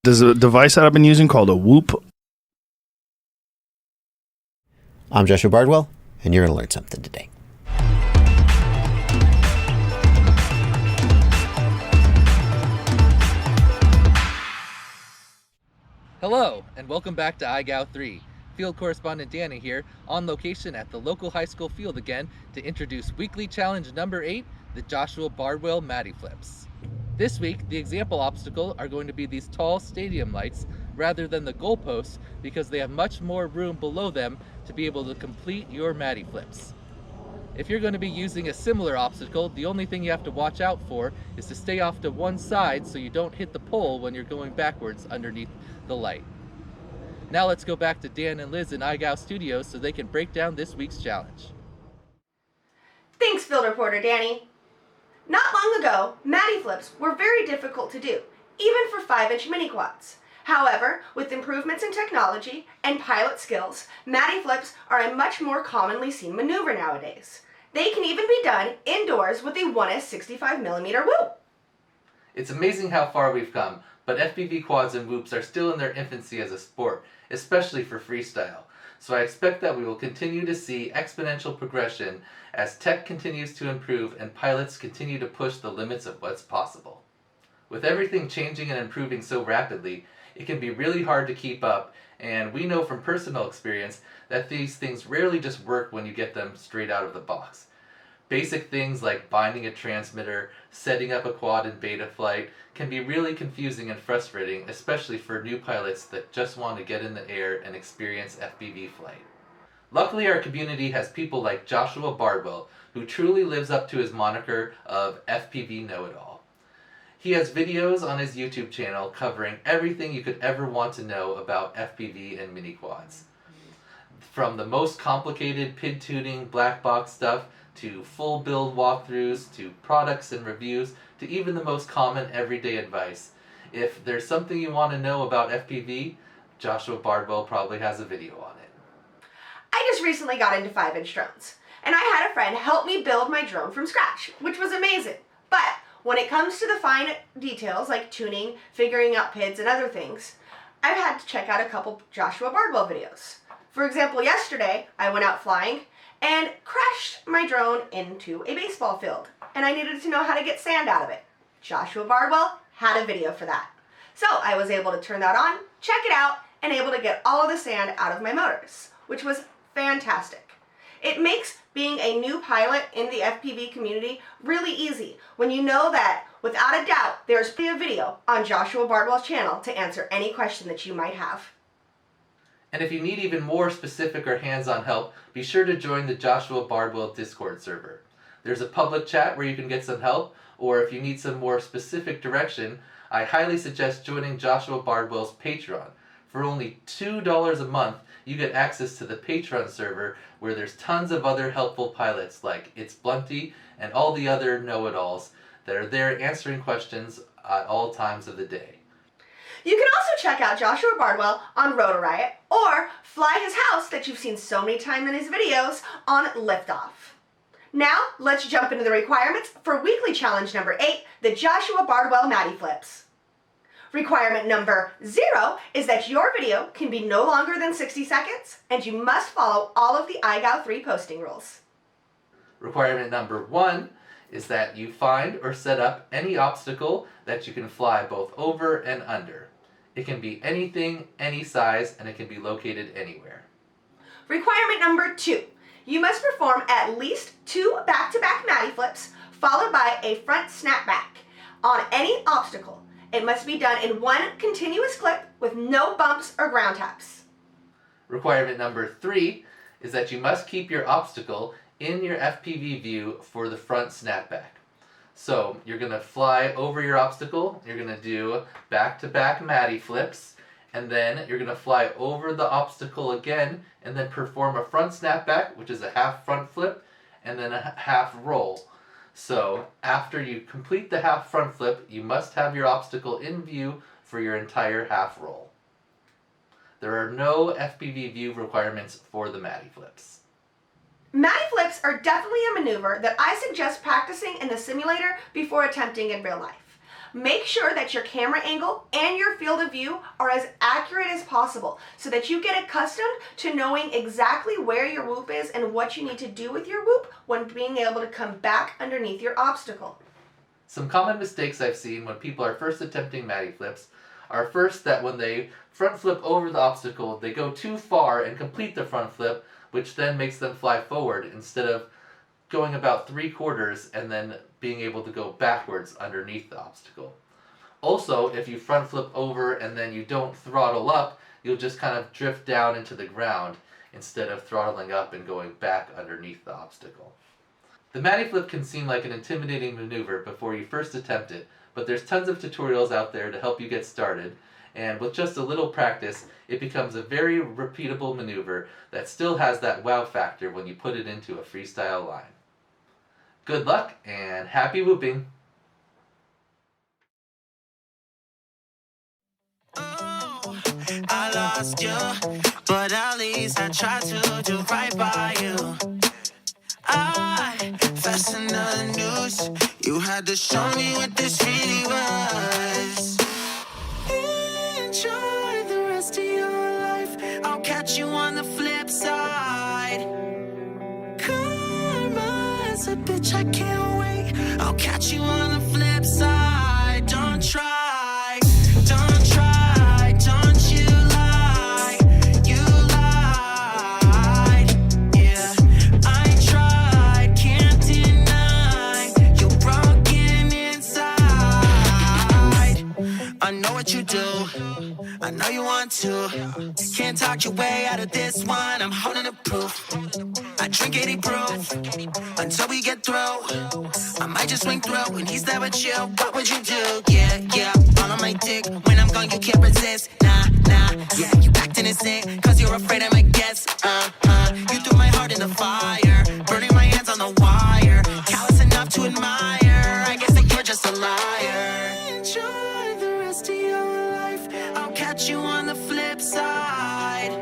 There's a device that I've been using called a Whoop. I'm Joshua Bardwell, and you're going to learn something today. Hello, and welcome back to IGOW3. Field correspondent Danny here, on location at the local high school field again to introduce weekly challenge number 8, the Joshua Bardwell Mattyflips. This week, the example obstacle are going to be these tall stadium lights rather than the goalposts because they have much more room below them to be able to complete your Mattyflips. If you're going to be using a similar obstacle, the only thing you have to watch out for is to stay off to one side so you don't hit the pole when you're going backwards underneath the light. Now let's go back to Dan and Liz in IGOW Studios so they can break down this week's challenge. Thanks, field reporter Danny. Not long ago, Mattyflips were very difficult to do, even for 5-inch mini quads. However, with improvements in technology and pilot skills, Mattyflips are a much more commonly seen maneuver nowadays. They can even be done indoors with a 1S 65mm whoop. It's amazing how far we've come, but FPV quads and whoops are still in their infancy as a sport, especially for freestyle. So I expect that we will continue to see exponential progression as tech continues to improve and pilots continue to push the limits of what's possible. With everything changing and improving so rapidly, it can be really hard to keep up, and we know from personal experience that these things rarely just work when you get them straight out of the box. Basic things like binding a transmitter, setting up a quad in beta flight can be really confusing and frustrating, especially for new pilots that just want to get in the air and experience FPV flight. Luckily, our community has people like Joshua Bardwell, who truly lives up to his moniker of FPV Know-It-All. He has videos on his YouTube channel covering everything you could ever want to know about FPV and mini quads. From the most complicated PID tuning, black box stuff, to full build walkthroughs, to products and reviews, to even the most common everyday advice. If there's something you want to know about FPV, Joshua Bardwell probably has a video on it. I just recently got into 5-inch drones, and I had a friend help me build my drone from scratch, which was amazing. But when it comes to the fine details like tuning, figuring out PIDs, and other things, I've had to check out a couple Joshua Bardwell videos. For example, yesterday I went out flying and crashed my drone into a baseball field, and I needed to know how to get sand out of it. Joshua Bardwell had a video for that. So I was able to turn that on, check it out, and able to get all of the sand out of my motors, which was fantastic. It makes being a new pilot in the FPV community really easy when you know that, without a doubt, there's a video on Joshua Bardwell's channel to answer any question that you might have. And if you need even more specific or hands-on help, be sure to join the Joshua Bardwell Discord server. There's a public chat where you can get some help, or if you need some more specific direction, I highly suggest joining Joshua Bardwell's Patreon. For only $2 a month, you get access to the Patreon server where there's tons of other helpful pilots like It's Blunty and all the other know-it-alls that are there answering questions at all times of the day. You can also check out Joshua Bardwell on Rotor Riot or fly his house that you've seen so many times in his videos on Liftoff. Now, let's jump into the requirements for weekly challenge number 8, the Joshua Bardwell Mattyflips. Requirement number 0 is that your video can be no longer than 60 seconds, and you must follow all of the IGOW3 posting rules. Requirement number 1 is that you find or set up any obstacle that you can fly both over and under. It can be anything, any size, and it can be located anywhere. Requirement number 2. You must perform at least 2 back-to-back Mattyflips followed by a front snapback on any obstacle. It must be done in one continuous clip with no bumps or ground taps. Requirement number 3 is that you must keep your obstacle in your FPV view for the front snapback. So you're going to fly over your obstacle, you're going to do back-to-back Mattyflips, and then you're going to fly over the obstacle again and then perform a front snapback, which is a half front flip, and then a half roll. So after you complete the half front flip, you must have your obstacle in view for your entire half roll. There are no FPV view requirements for the Mattyflips. Mattyflips are definitely a maneuver that I suggest practicing in the simulator before attempting in real life. Make sure that your camera angle and your field of view are as accurate as possible so that you get accustomed to knowing exactly where your whoop is and what you need to do with your whoop when being able to come back underneath your obstacle. Some common mistakes I've seen when people are first attempting Mattyflips are first that when they front flip over the obstacle, they go too far and complete the front flip, which then makes them fly forward instead of going about 3/4 and then being able to go backwards underneath the obstacle. Also, if you front flip over and then you don't throttle up, you'll just kind of drift down into the ground instead of throttling up and going back underneath the obstacle. The Mattyflip can seem like an intimidating maneuver before you first attempt it, but there's tons of tutorials out there to help you get started, and with just a little practice, it becomes a very repeatable maneuver that still has that wow factor when you put it into a freestyle line. Good luck and happy whooping! Oh, I lost you, but at least I tried to do right by you. I fastened the news. You had to show me what this really was. Enjoy the rest of your life. I'll catch you on the flip side. Karma's a bitch, I can't wait. I'll catch you on the flip side. Don't try, don't try, don't you lie. You lied, yeah. I tried, can't deny. You're broken inside. I know what you do, I know you want to. Can't talk your way out of this one, I'm holding the proof. I drink 80 proof until we get through. I might just swing through and he's there with you. What would you do? Yeah, yeah, all on my dick. When I'm gone, you can't resist. Nah, nah, yeah, you acting innocent cause you're afraid I might guess. You threw my heart in the fire, burning my hands on the wire. Callous enough to admire, I guess that you're just a liar. Enjoy the rest of your life, I'll catch you on the flip side.